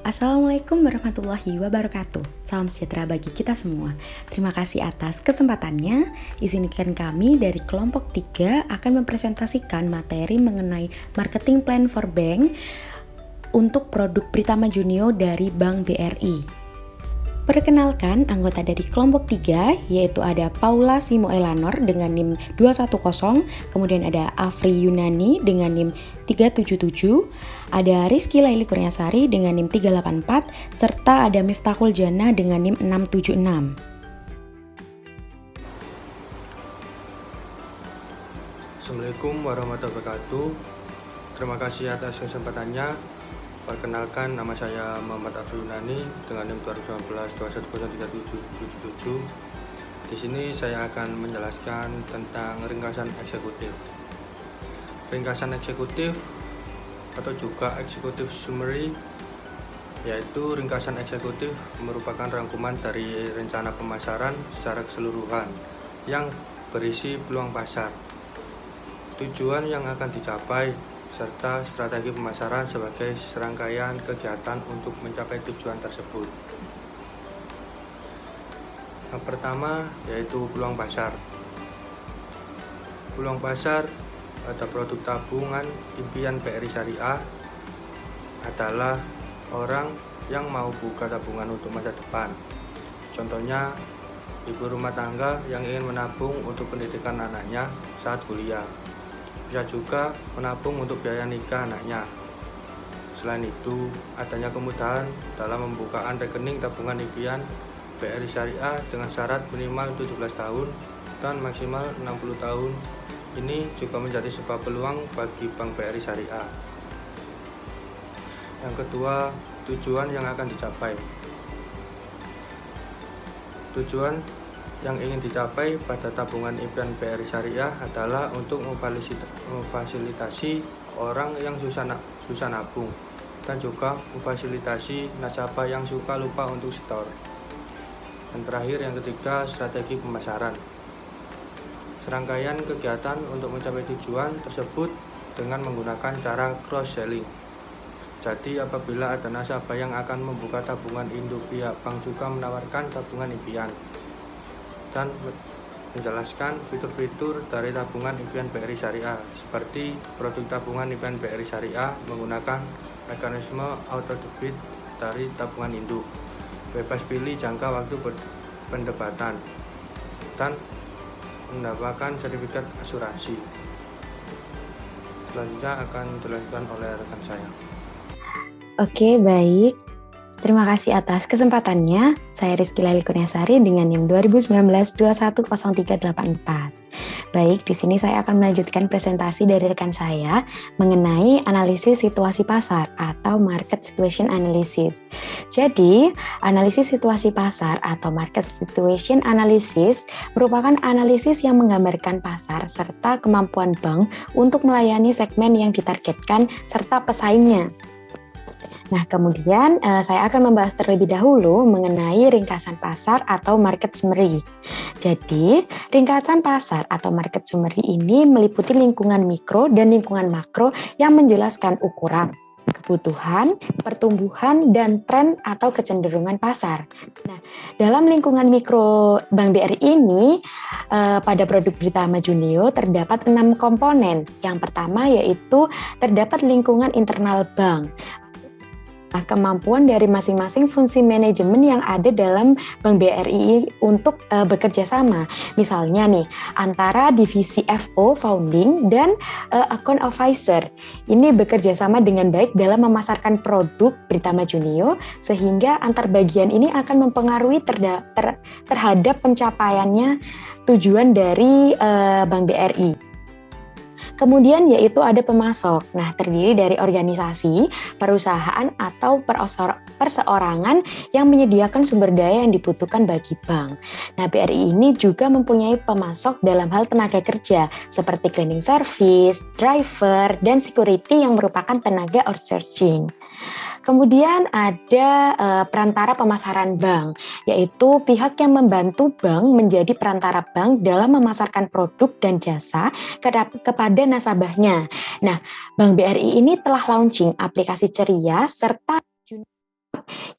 Assalamualaikum warahmatullahi wabarakatuh. Salam sejahtera bagi kita semua. Terima kasih atas kesempatannya. Izinkan kami dari kelompok 3 akan mempresentasikan materi mengenai marketing plan for bank untuk produk Pritama Junio dari Bank BRI. Perkenalkan anggota dari kelompok 3 yaitu ada Paula Simo Elanor dengan NIM 210, kemudian ada Afri Yunani dengan NIM 377, ada Rizky Laili Kurniasari dengan NIM 384, serta ada Miftahul Jana dengan NIM 676. Assalamualaikum warahmatullahi wabarakatuh. Terima kasih atas kesempatannya. Perkenalkan, nama saya Muhammad Afri Yunani dengan NIM 2019-210377. Di sini saya akan menjelaskan tentang ringkasan eksekutif. Ringkasan eksekutif atau juga executive summary, yaitu ringkasan eksekutif merupakan rangkuman dari rencana pemasaran secara keseluruhan yang berisi peluang pasar, tujuan yang akan dicapai, serta strategi pemasaran sebagai serangkaian kegiatan untuk mencapai tujuan tersebut. Yang pertama yaitu peluang pasar. Peluang pasar pada produk tabungan impian BRI Syariah adalah orang yang mau buka tabungan untuk masa depan. Contohnya, ibu rumah tangga yang ingin menabung untuk pendidikan anaknya saat kuliah. Bisa juga menabung untuk biaya nikah anaknya. Selain itu, adanya kemudahan dalam pembukaan rekening tabungan impian BRI Syariah dengan syarat minimal 17 tahun dan maksimal 60 tahun. Ini juga menjadi sebuah peluang bagi Bank BRI Syariah. Yang kedua, tujuan yang akan dicapai. Tujuan yang ingin dicapai pada tabungan impian BRI Syariah adalah untuk memfasilitasi orang yang susah nabung dan juga memfasilitasi nasabah yang suka lupa untuk setor. Dan terakhir, yang ketiga, strategi pemasaran. Serangkaian kegiatan untuk mencapai tujuan tersebut dengan menggunakan cara cross-selling. Jadi apabila ada nasabah yang akan membuka tabungan induk, pihak bank juga menawarkan tabungan impian dan menjelaskan fitur-fitur dari tabungan impian BRI Syariah, seperti produk tabungan impian BRI Syariah menggunakan mekanisme auto debit dari tabungan induk, bebas pilih jangka waktu pendebatan, dan mendapatkan sertifikat asuransi. Selanjutnya akan dijelaskan oleh rekan saya. Oke, baik. Terima kasih atas kesempatannya. Saya Rizky Laili Kurniasari dengan NIM 2019-210384. Baik, di sini saya akan melanjutkan presentasi dari rekan saya mengenai analisis situasi pasar atau market situation analysis. Jadi, analisis situasi pasar atau market situation analysis merupakan analisis yang menggambarkan pasar serta kemampuan bank untuk melayani segmen yang ditargetkan serta pesaingnya. Nah, kemudian saya akan membahas terlebih dahulu mengenai ringkasan pasar atau market summary. Jadi, ringkasan pasar atau market summary ini meliputi lingkungan mikro dan lingkungan makro yang menjelaskan ukuran, kebutuhan, pertumbuhan, dan tren atau kecenderungan pasar. Nah, dalam lingkungan mikro Bank BRI ini, pada produk Pritama Junio terdapat 6 komponen. Yang pertama yaitu terdapat lingkungan internal bank. Nah, kemampuan dari masing-masing fungsi manajemen yang ada dalam Bank BRI untuk bekerja sama. Misalnya nih, antara divisi FO, founding, dan account advisor. Ini bekerja sama dengan baik dalam memasarkan produk Pritama Junio, sehingga antar bagian ini akan mempengaruhi terhadap pencapaiannya tujuan dari Bank BRI. Kemudian yaitu ada pemasok. Nah, terdiri dari organisasi, perusahaan, atau perseorangan yang menyediakan sumber daya yang dibutuhkan bagi bank. Nah, BRI ini juga mempunyai pemasok dalam hal tenaga kerja seperti cleaning service, driver, dan security yang merupakan tenaga outsourcing. Kemudian ada perantara pemasaran bank, yaitu pihak yang membantu bank menjadi perantara bank dalam memasarkan produk dan jasa kepada nasabahnya. Nah, Bank BRI ini telah launching aplikasi Ceria serta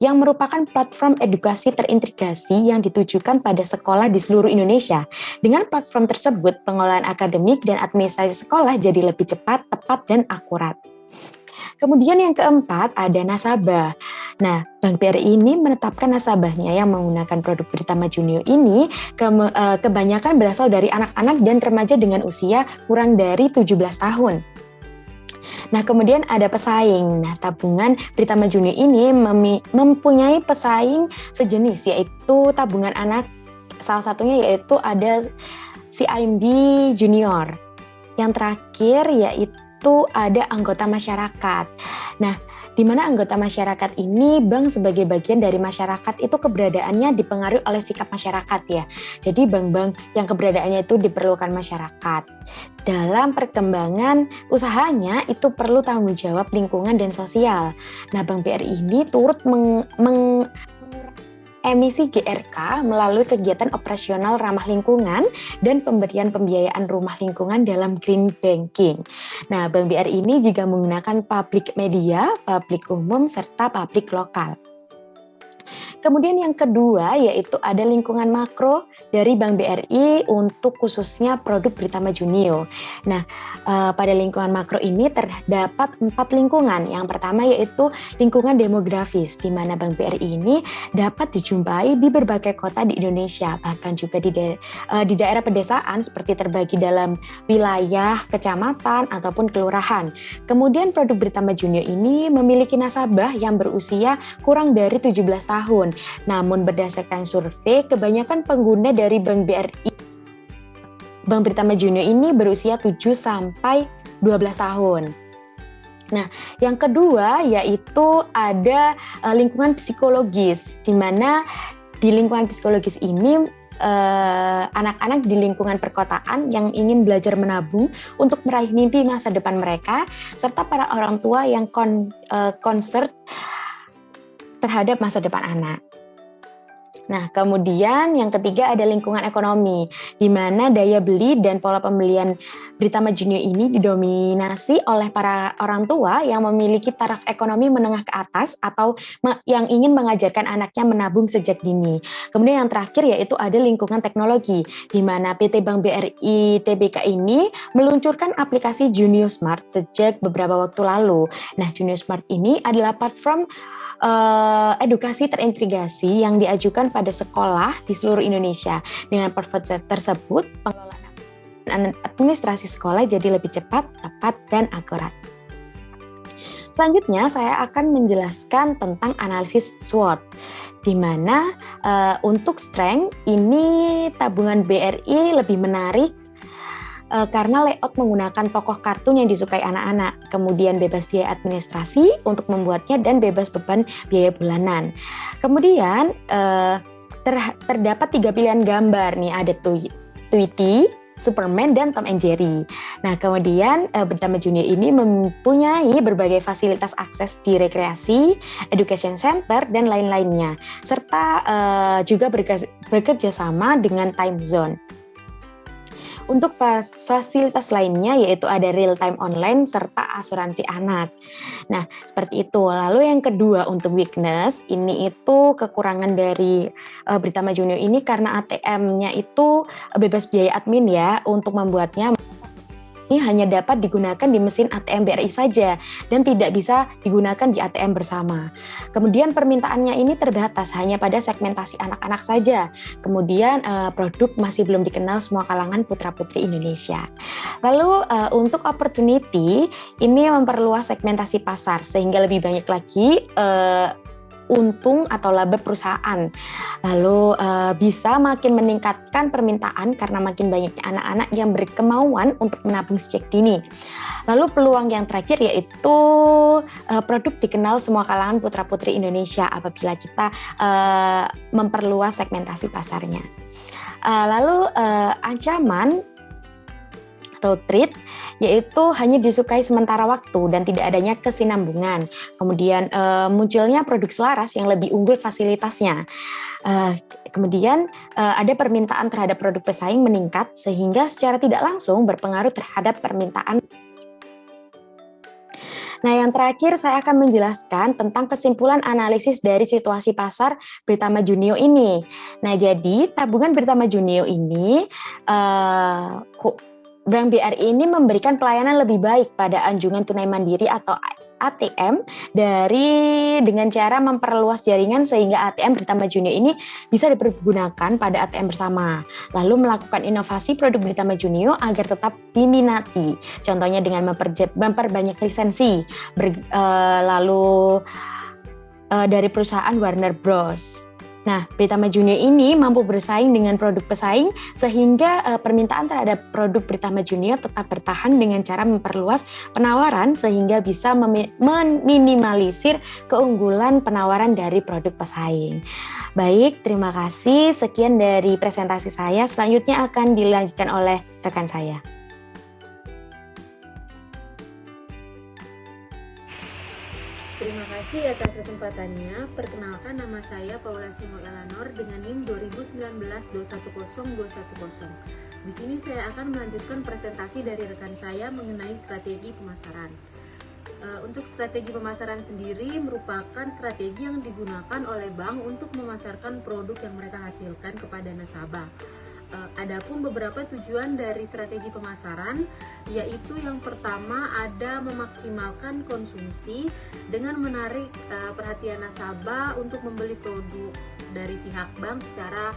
yang merupakan platform edukasi terintegrasi yang ditujukan pada sekolah di seluruh Indonesia. Dengan platform tersebut, pengelolaan akademik dan administrasi sekolah jadi lebih cepat, tepat, dan akurat. Kemudian yang keempat ada nasabah. Nah, Bank BRI ini menetapkan nasabahnya yang menggunakan produk Britama Junio ini kebanyakan berasal dari anak-anak dan remaja dengan usia kurang dari 17 tahun. Nah, kemudian ada pesaing. Nah, tabungan Britama Junio ini mempunyai pesaing sejenis, yaitu tabungan anak. Salah satunya yaitu ada CIMB Junior. Yang terakhir yaitu ada anggota masyarakat. Nah, di mana anggota masyarakat ini bank sebagai bagian dari masyarakat itu keberadaannya dipengaruhi oleh sikap masyarakat ya. Jadi bank-bank yang keberadaannya itu diperlukan masyarakat. Dalam perkembangan usahanya itu perlu tanggung jawab lingkungan dan sosial. Nah, Bank BRI ini turut emisi GRK melalui kegiatan operasional ramah lingkungan dan pemberian pembiayaan rumah lingkungan dalam green banking. Nah, Bank BRI ini juga menggunakan publik media, publik umum, serta publik lokal. Kemudian yang kedua yaitu ada lingkungan makro dari Bank BRI untuk khususnya produk Britama Junio. Nah, pada lingkungan makro ini terdapat 4 lingkungan. Yang pertama yaitu lingkungan demografis, di mana Bank BRI ini dapat dijumpai di berbagai kota di Indonesia, bahkan juga di daerah pedesaan seperti terbagi dalam wilayah, kecamatan, ataupun kelurahan. Kemudian produk Britama Junio ini memiliki nasabah yang berusia kurang dari 17 tahun. Namun berdasarkan survei, kebanyakan pengguna dari Bank BRI, Bank Britama Junio ini berusia 7 sampai 12 tahun. Nah, yang kedua yaitu ada lingkungan psikologis, di mana di lingkungan psikologis ini anak-anak di lingkungan perkotaan yang ingin belajar menabung untuk meraih mimpi masa depan mereka, serta para orang tua yang concern terhadap masa depan anak. Nah, kemudian yang ketiga ada lingkungan ekonomi, di mana daya beli dan pola pembelian Britama Junio ini didominasi oleh para orang tua yang memiliki taraf ekonomi menengah ke atas atau yang ingin mengajarkan anaknya menabung sejak dini. Kemudian yang terakhir yaitu ada lingkungan teknologi, di mana PT Bank BRI Tbk ini meluncurkan aplikasi Junio Smart sejak beberapa waktu lalu. Nah, Junio Smart ini adalah platform edukasi terintegrasi yang diajukan pada sekolah di seluruh Indonesia. Dengan platform tersebut, pengelolaan administrasi sekolah jadi lebih cepat, tepat, dan akurat. Selanjutnya, saya akan menjelaskan tentang analisis SWOT, di mana untuk strength ini tabungan BRI lebih menarik karena layout menggunakan tokoh kartun yang disukai anak-anak, kemudian bebas biaya administrasi untuk membuatnya dan bebas beban biaya bulanan. Kemudian terdapat 3 pilihan gambar nih, ada Tweety, Superman, dan Tom and Jerry. Nah, kemudian Britama Junio ini mempunyai berbagai fasilitas akses di rekreasi, education center, dan lain-lainnya, serta juga bekerja sama dengan time zone. Untuk fasilitas lainnya yaitu ada real time online serta asuransi anak. Nah, seperti itu. Lalu yang kedua untuk weakness, ini itu kekurangan dari Britama Junio ini karena ATM-nya itu bebas biaya admin ya. Untuk membuatnya ini hanya dapat digunakan di mesin ATM BRI saja dan tidak bisa digunakan di ATM bersama. Kemudian permintaannya ini terbatas hanya pada segmentasi anak-anak saja. Kemudian produk masih belum dikenal semua kalangan putra-putri Indonesia. Lalu untuk opportunity ini memperluas segmentasi pasar sehingga lebih banyak lagi untung atau laba perusahaan. Lalu bisa makin meningkatkan permintaan karena makin banyaknya anak-anak yang berkemauan untuk menabung sejak dini. Lalu peluang yang terakhir yaitu produk dikenal semua kalangan putra-putri Indonesia apabila kita memperluas segmentasi pasarnya. Lalu ancaman atau threat yaitu hanya disukai sementara waktu dan tidak adanya kesinambungan. Kemudian munculnya produk selaras yang lebih unggul fasilitasnya. Kemudian ada permintaan terhadap produk pesaing meningkat sehingga secara tidak langsung berpengaruh terhadap permintaan. Nah, yang terakhir saya akan menjelaskan tentang kesimpulan analisis dari situasi pasar Britama Junio ini. Nah, jadi tabungan Britama Junio ini Bank BRI ini memberikan pelayanan lebih baik pada anjungan tunai mandiri atau ATM dengan cara memperluas jaringan sehingga ATM Britama Junio ini bisa dipergunakan pada ATM bersama. Lalu melakukan inovasi produk Britama Junio agar tetap diminati. Contohnya dengan memperbanyak lisensi. Dari perusahaan Warner Bros. Nah, Britama Junio ini mampu bersaing dengan produk pesaing sehingga permintaan terhadap produk Britama Junio tetap bertahan dengan cara memperluas penawaran sehingga bisa meminimalisir keunggulan penawaran dari produk pesaing. Baik, terima kasih. Sekian dari presentasi saya. Selanjutnya akan dilanjutkan oleh rekan saya. Terima kasih atas kesempatannya. Perkenalkan, nama saya Paula Simo Elanor dengan NIM 2019-210210. Di sini saya akan melanjutkan presentasi dari rekan saya mengenai strategi pemasaran. Untuk strategi pemasaran sendiri merupakan strategi yang digunakan oleh bank untuk memasarkan produk yang mereka hasilkan kepada nasabah. Adapun beberapa tujuan dari strategi pemasaran, yaitu yang pertama ada memaksimalkan konsumsi dengan menarik perhatian nasabah untuk membeli produk dari pihak bank secara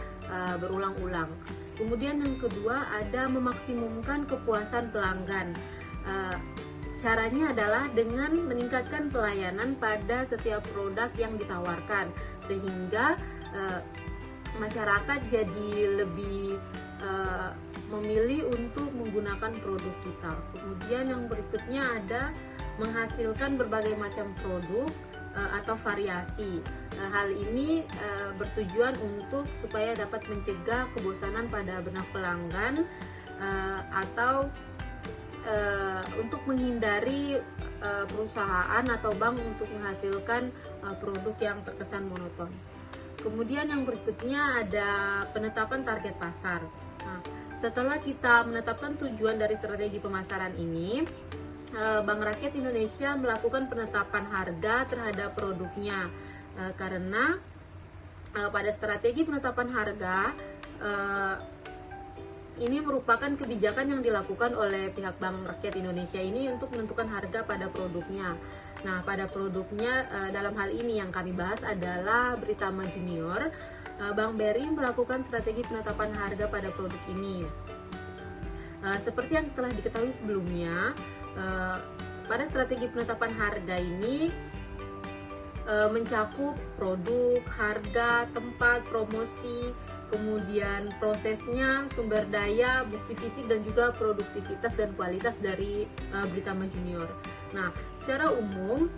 berulang-ulang. Kemudian yang kedua ada memaksimumkan kepuasan pelanggan. Caranya adalah dengan meningkatkan pelayanan pada setiap produk yang ditawarkan sehingga masyarakat jadi lebih memilih untuk menggunakan produk kita. Kemudian yang berikutnya ada menghasilkan berbagai macam produk atau variasi. Hal ini bertujuan untuk supaya dapat mencegah kebosanan pada benak pelanggan atau untuk menghindari perusahaan atau bank untuk menghasilkan produk yang terkesan monoton. Kemudian yang berikutnya ada penetapan target pasar. Nah, setelah kita menetapkan tujuan dari strategi pemasaran ini, Bank Rakyat Indonesia melakukan penetapan harga terhadap produknya. Karena pada strategi penetapan harga ini merupakan kebijakan yang dilakukan oleh pihak Bank Rakyat Indonesia ini untuk menentukan harga pada produknya. Nah, pada produknya dalam hal ini yang kami bahas adalah Britama Junior. Bank BRI melakukan strategi penetapan harga pada produk ini. Seperti yang telah diketahui sebelumnya, pada strategi penetapan harga ini mencakup produk, harga, tempat, promosi, kemudian prosesnya, sumber daya, bukti fisik, dan juga produktivitas dan kualitas dari Britama Junior. Nah, secara umum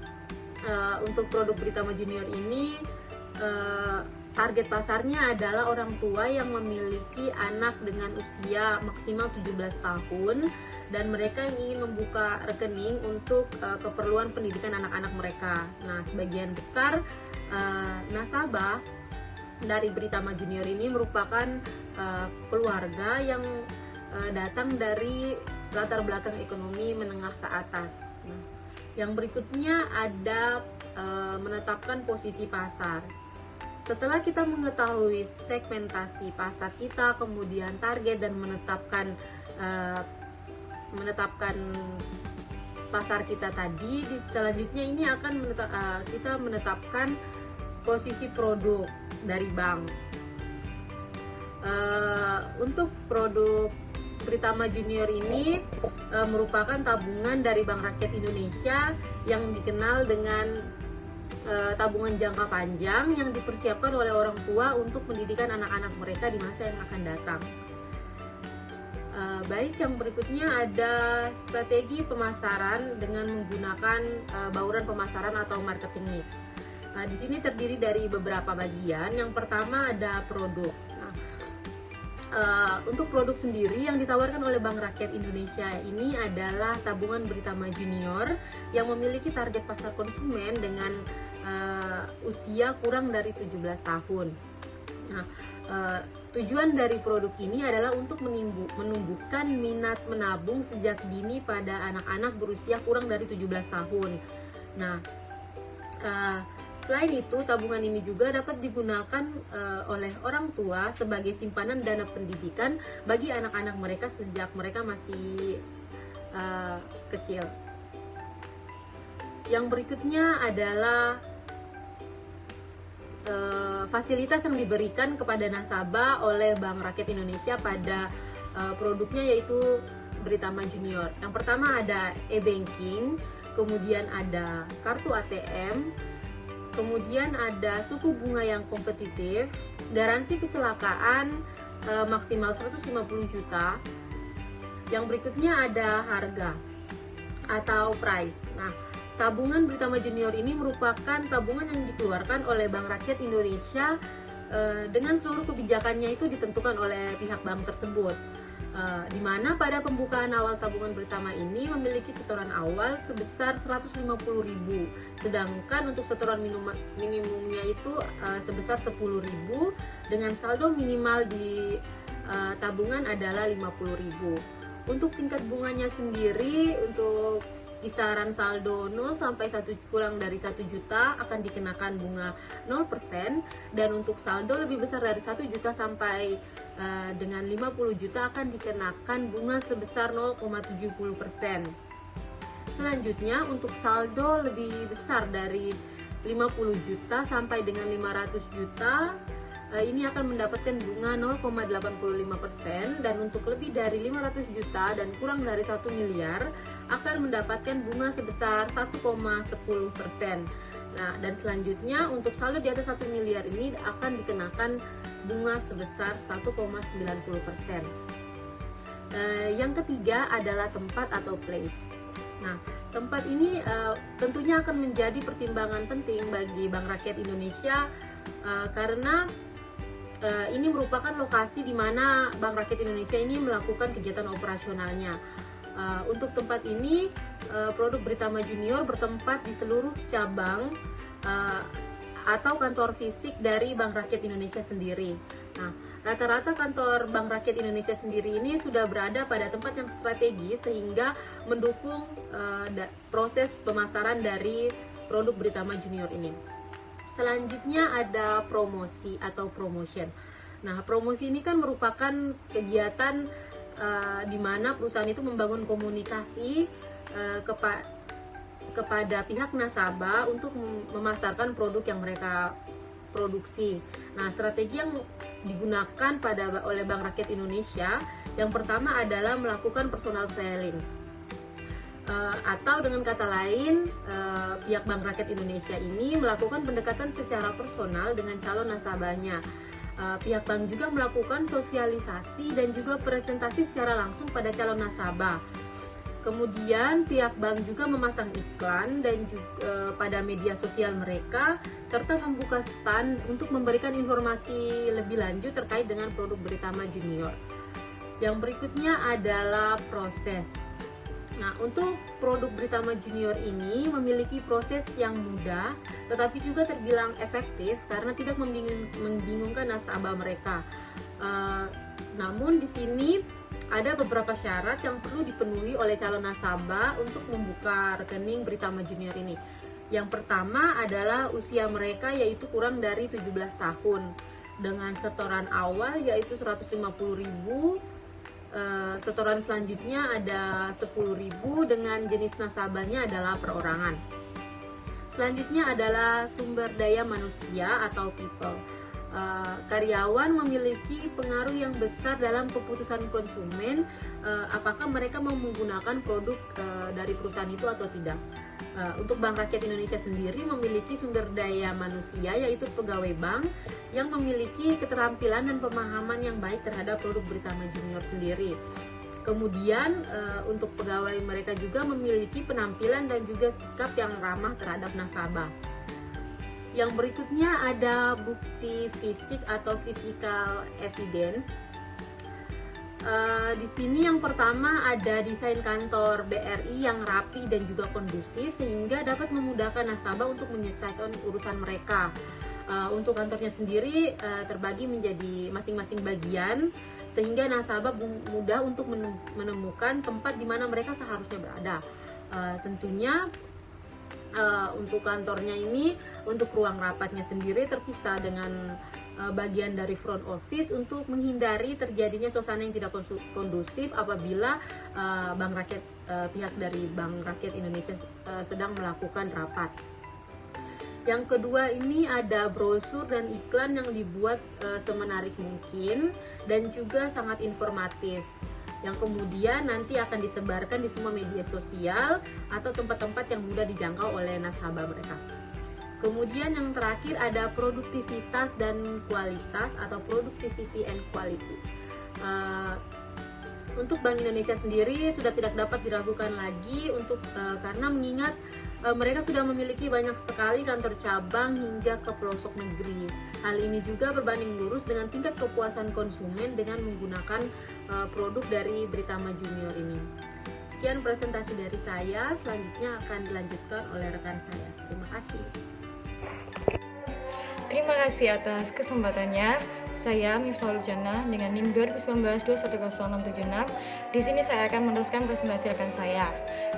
untuk produk Britama Junior ini target pasarnya adalah orang tua yang memiliki anak dengan usia maksimal 17 tahun dan mereka yang ingin membuka rekening untuk keperluan pendidikan anak-anak mereka. Nah, sebagian besar nasabah dari Britama Junior ini merupakan keluarga yang datang dari latar belakang ekonomi menengah ke atas. Nah, yang berikutnya ada menetapkan posisi pasar. Setelah kita mengetahui segmentasi pasar kita, kemudian target dan menetapkan pasar kita tadi, selanjutnya ini akan kita menetapkan posisi produk dari bank. Untuk produk Britama Junior ini merupakan tabungan dari Bank Rakyat Indonesia yang dikenal dengan tabungan jangka panjang yang dipersiapkan oleh orang tua untuk pendidikan anak-anak mereka di masa yang akan datang. Baik, yang berikutnya ada strategi pemasaran dengan menggunakan bauran pemasaran atau marketing mix. Nah, di sini terdiri dari beberapa bagian. Yang pertama ada produk. Untuk produk sendiri yang ditawarkan oleh Bank Rakyat Indonesia ini adalah tabungan Britama Junior yang memiliki target pasar konsumen dengan usia kurang dari 17 tahun. Nah, tujuan dari produk ini adalah untuk menumbuhkan minat menabung sejak dini pada anak-anak berusia kurang dari 17 tahun. Nah, selain itu, tabungan ini juga dapat digunakan oleh orang tua sebagai simpanan dana pendidikan bagi anak-anak mereka sejak mereka masih kecil. Yang berikutnya adalah fasilitas yang diberikan kepada nasabah oleh Bank Rakyat Indonesia pada produknya, yaitu Britama Junior. Yang pertama ada e-banking, kemudian ada kartu ATM, kemudian ada suku bunga yang kompetitif, garansi kecelakaan maksimal 150 juta. Yang berikutnya ada harga atau price. Nah, tabungan Britama Junior ini merupakan tabungan yang dikeluarkan oleh Bank Rakyat Indonesia dengan seluruh kebijakannya itu ditentukan oleh pihak bank tersebut. Di mana pada pembukaan awal tabungan Britama ini memiliki setoran awal sebesar 150.000, sedangkan untuk setoran minimumnya itu sebesar 10.000 dengan saldo minimal di tabungan adalah 50.000. Untuk tingkat bunganya sendiri, untuk kisaran saldo 0 sampai 1 kurang dari 1 juta akan dikenakan bunga 0%, dan untuk saldo lebih besar dari 1 juta sampai dengan 50 juta akan dikenakan bunga sebesar 0,70%. Selanjutnya, untuk saldo lebih besar dari 50 juta sampai dengan 500 juta ini akan mendapatkan bunga 0,85%, dan untuk lebih dari 500 juta dan kurang dari 1 miliar akan mendapatkan bunga sebesar 1,10%. Nah, dan selanjutnya untuk saldo di atas 1 miliar ini akan dikenakan bunga sebesar 1,90%. Yang ketiga adalah tempat atau place. Nah, tempat ini tentunya akan menjadi pertimbangan penting bagi Bank Rakyat Indonesia karena ini merupakan lokasi di mana Bank Rakyat Indonesia ini melakukan kegiatan operasionalnya. Untuk tempat ini, produk Britama Junior bertempat di seluruh cabang atau kantor fisik dari Bank Rakyat Indonesia sendiri. Nah, rata-rata kantor Bank Rakyat Indonesia sendiri ini sudah berada pada tempat yang strategis sehingga mendukung proses pemasaran dari produk Britama Junior ini. Selanjutnya ada promosi atau promotion. Nah, promosi ini kan merupakan kegiatan di mana perusahaan itu membangun komunikasi kepada pihak nasabah untuk memasarkan produk yang mereka produksi. Nah, strategi yang digunakan oleh Bank Rakyat Indonesia yang pertama adalah melakukan personal selling. Atau dengan kata lain, pihak Bank Rakyat Indonesia ini melakukan pendekatan secara personal dengan calon nasabahnya. Pihak bank juga melakukan sosialisasi dan juga presentasi secara langsung pada calon nasabah. Kemudian pihak bank juga memasang iklan dan juga pada media sosial mereka, serta membuka stand untuk memberikan informasi lebih lanjut terkait dengan produk Britama Junior. Yang berikutnya adalah proses. Nah, untuk produk Britama Junior ini memiliki proses yang mudah, tetapi juga terbilang efektif karena tidak membingungkan nasabah mereka. Namun di sini ada beberapa syarat yang perlu dipenuhi oleh calon nasabah untuk membuka rekening Britama Junior ini. Yang pertama adalah usia mereka yaitu kurang dari 17 tahun dengan setoran awal yaitu 150.000. Setoran selanjutnya ada 10.000 dengan jenis nasabahnya adalah perorangan. Selanjutnya adalah sumber daya manusia atau people. Karyawan memiliki pengaruh yang besar dalam keputusan konsumen apakah mereka mau menggunakan produk dari perusahaan itu atau tidak. Untuk Bank Rakyat Indonesia sendiri memiliki sumber daya manusia yaitu pegawai bank yang memiliki keterampilan dan pemahaman yang baik terhadap produk Britama Junior sendiri. Kemudian untuk pegawai mereka juga memiliki penampilan dan juga sikap yang ramah terhadap nasabah. Yang berikutnya ada bukti fisik atau physical evidence. Di sini yang pertama ada desain kantor BRI yang rapi dan juga kondusif sehingga dapat memudahkan nasabah untuk menyelesaikan urusan mereka. Untuk kantornya sendiri terbagi menjadi masing-masing bagian sehingga nasabah mudah untuk menemukan tempat di mana mereka seharusnya berada. Tentunya Untuk kantornya ini, untuk ruang rapatnya sendiri terpisah dengan bagian dari front office untuk menghindari terjadinya suasana yang tidak kondusif apabila pihak dari Bank Rakyat Indonesia sedang melakukan rapat. Yang kedua ini ada brosur dan iklan yang dibuat semenarik mungkin dan juga sangat informatif, yang kemudian nanti akan disebarkan di semua media sosial atau tempat-tempat yang mudah dijangkau oleh nasabah mereka. Kemudian yang terakhir ada produktivitas dan kualitas atau productivity and quality. Untuk Bank Indonesia sendiri sudah tidak dapat diragukan lagi karena mengingat mereka sudah memiliki banyak sekali kantor cabang hingga ke pelosok negeri. Hal ini juga berbanding lurus dengan tingkat kepuasan konsumen dengan menggunakan produk dari Britama Junior ini. Sekian presentasi dari saya, selanjutnya akan dilanjutkan oleh rekan saya. Terima kasih. Terima kasih atas kesempatannya. Saya Miftahul Jannah dengan NIM 2019-210676. Di sini saya akan meneruskan presentasi rekan saya.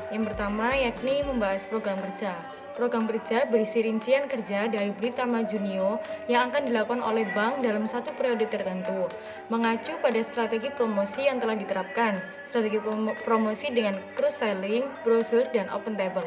Yang pertama yakni membahas program kerja. Program kerja berisi rincian kerja dari Britama Junior yang akan dilakukan oleh bank dalam satu periode tertentu, mengacu pada strategi promosi yang telah diterapkan. Strategi promosi dengan cross-selling, brosur, dan open table.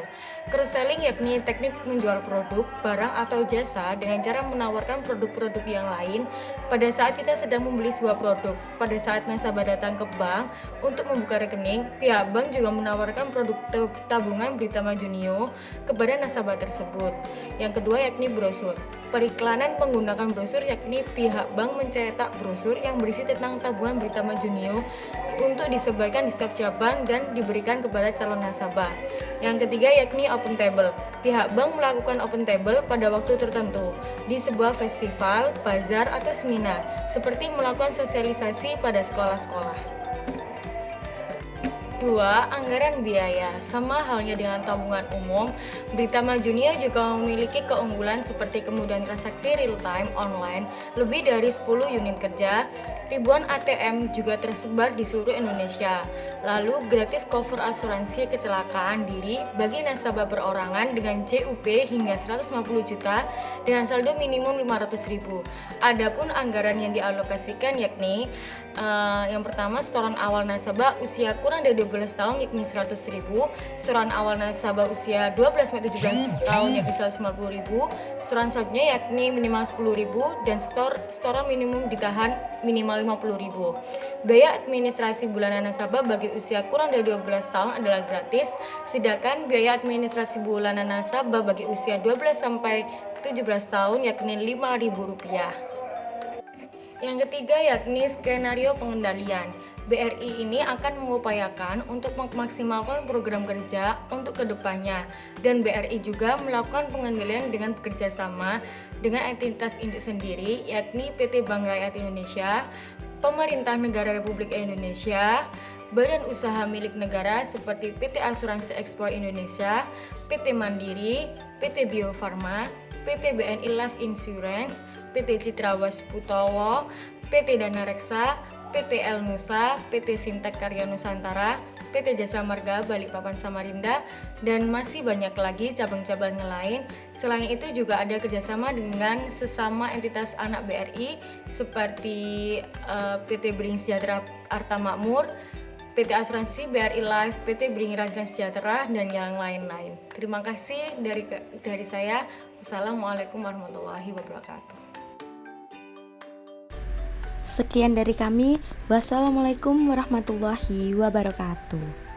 Cross-selling yakni teknik menjual produk, barang, atau jasa dengan cara menawarkan produk-produk yang lain pada saat kita sedang membeli sebuah produk. Pada saat nasabah datang ke bank untuk membuka rekening, pihak bank juga menawarkan produk tabungan Britama Junior kepada nasabah tersebut. Yang kedua yakni brosur. Periklanan menggunakan brosur yakni pihak bank mencetak brosur yang berisi tentang tabungan Britama Junior untuk disebarkan di setiap cabang dan diberikan kepada calon nasabah. Yang ketiga yakni open table. Pihak bank melakukan open table pada waktu tertentu di sebuah festival, bazar, atau seminar, seperti melakukan sosialisasi pada sekolah-sekolah. 2. Anggaran biaya. Sama halnya dengan tabungan umum, Britama Junior juga memiliki keunggulan seperti kemudahan transaksi real time online, lebih dari 10 unit kerja, ribuan ATM juga tersebar di seluruh Indonesia. Lalu gratis cover asuransi kecelakaan diri bagi nasabah perorangan dengan CUP hingga 150 juta dengan saldo minimum 500.000. Adapun anggaran yang dialokasikan yakni yang pertama, setoran awal nasabah usia kurang dari 12 tahun yakni 100.000, setoran awal nasabah usia 12-17 tahun yakni 150.000, setoran selanjutnya yakni minimal 10.000 dan setoran minimum ditahan minimal 50.000. Biaya administrasi bulanan nasabah bagi usia kurang dari 12 tahun adalah gratis, sedangkan biaya administrasi bulanan nasabah bagi usia 12 sampai 17 tahun yakni Rp5.000. Yang ketiga yakni skenario pengendalian. BRI ini akan mengupayakan untuk memaksimalkan program kerja untuk kedepannya, dan BRI juga melakukan pengendalian dengan bekerja sama dengan entitas induk sendiri yakni PT Bank Rakyat Indonesia, Pemerintah Negara Republik Indonesia, badan usaha milik negara seperti PT Asuransi Ekspor Indonesia, PT Mandiri, PT Bio Farma, PT BNI Life Insurance, PT Citra Wasputowo, PT Dana Reksa, PT El Nusa, PT Fintech Karya Nusantara, PT Jasa Marga Balikpapan Samarinda, dan masih banyak lagi cabang-cabang lain. Selain itu juga ada kerjasama dengan sesama entitas anak BRI seperti PT Beringin Sejahtera Arta Makmur, PT Asuransi BRI Life, PT Beringin Rajang Sejahtera, dan yang lain-lain. Terima kasih dari saya. Wassalamualaikum warahmatullahi wabarakatuh. Sekian dari kami. Wassalamualaikum warahmatullahi wabarakatuh.